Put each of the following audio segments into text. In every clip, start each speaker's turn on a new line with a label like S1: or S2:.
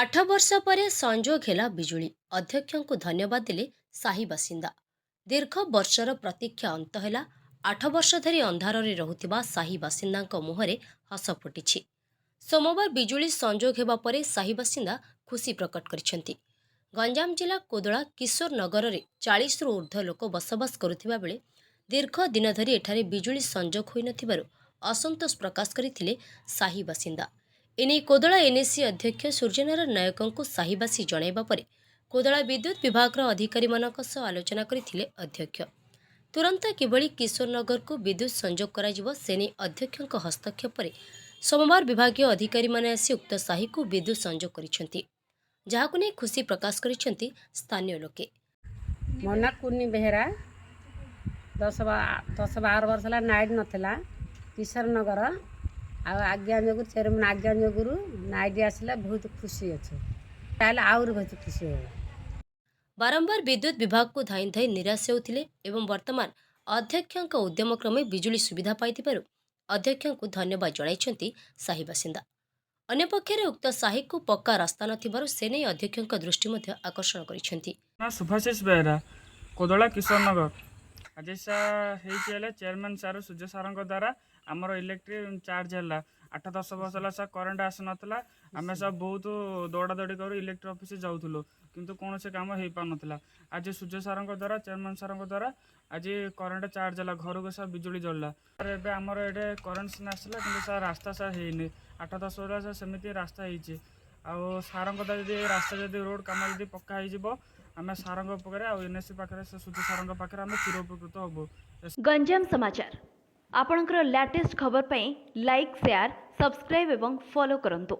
S1: आठ वर्ष पर संजोग हेला बिजुली अध्यक्ष को धन्यवाद देले साही बासिंदा। दीर्घ वर्षर प्रतीक्षा अंत है। 8 वर्ष धरी अंधार रहुथिबा साही बासिंदा मुहरे हस फुटी। सोमवार बिजुली संजोग हेबा परे साही बासिंदा खुशी प्रकट करिसेंती। गंजाम जिला कोदला किशोर नगर में 40 रु ऊर्ध्व लोक बसवास करुथिबा बेले दीर्घ दिन धरी एठारे बिजुली संजोग होई नथिबारु असंतोष प्रकाश करथिले साही बासिंदा। एने कोदला एनएसी अध्यक्ष सूर्यनारायण नायक को साहीवासी जणाइबा परे कोदला विद्युत विभाग अधिकारी मानक सह आलोचना करथिले अध्यक्ष। तुरंत किभଳି किशोर नगर को विद्युत संजोग कराजिबो सेने अध्यक्ष हस्तक्षेप पर सोमवार विभागीय अधिकारी माने आसी उक्त साही को विद्युत संजोग करिसेंती, जहाकु नै खुशी प्रकाश करिसेंती स्थानीय लोके।
S2: मना कुनी बेहरा 10-12 वर्ष नाइट नथिला किशोर नगर आज्ञा जो चेयरमैन आज्ञा जो नाइट आसला बहुत खुशी अच्छे आउर बहुत खुशी हो।
S1: बारंबार विद्युत विभाग को धाई धाई निराश होते एवं वर्तमान अध्यक्ष उद्यम क्रमे बिजुली सुविधा पाई अध्यक्ष को धन्यवाद जणाइछंती साही बासिंदा। अन्यपक्षे उक्त साही को पक्का रास्ता नथिबारु सेने अध्यक्ष दृष्टि मध्य आकर्षण करिसेंती।
S3: सुभाषिष बेहरा कोदला किशोर नगर आज चेयरमैन सार सूर्य सार द्वारा आमर इलेक्ट्रिक चार्ज है 8-10 वर्ष है सर करेन्ट आस नाला आम सब बहुत दौड़ा दौड़ी कर इलेक्ट्रिक ऑफिस जाऊँ किंतु कौन से काम हो पार नाला। आज सूर्य सार द्वारा चेयरमैन सार द्वारा आज करेन्ट चार्ज है घर को सब बिजुली जल्ला एवं आमर ये करेन्ट सीना आसला कि सर रास्ता सर है 8-10 वर्ष सर सेमती रास्ता हो सार द्वारा रास्ता जब रोड कम जब पक्का हो आम सार पाखे एनएससी पाखे सूर्य सार पाखे आम चिर उपकृत हबू।
S4: गंजाम समाचार आपणकर लेटेस्ट खबर पाई लाइक शेयर सब्सक्राइब एवं फॉलो करंतु।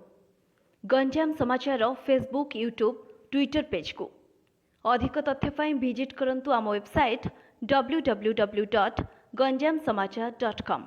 S4: गंजाम समाचार फेसबुक यूट्यूब ट्विटर पेज को अधिक तथ्य पाई विजिट करंतु आम वेबसाइट www.ganjamsamachar.com।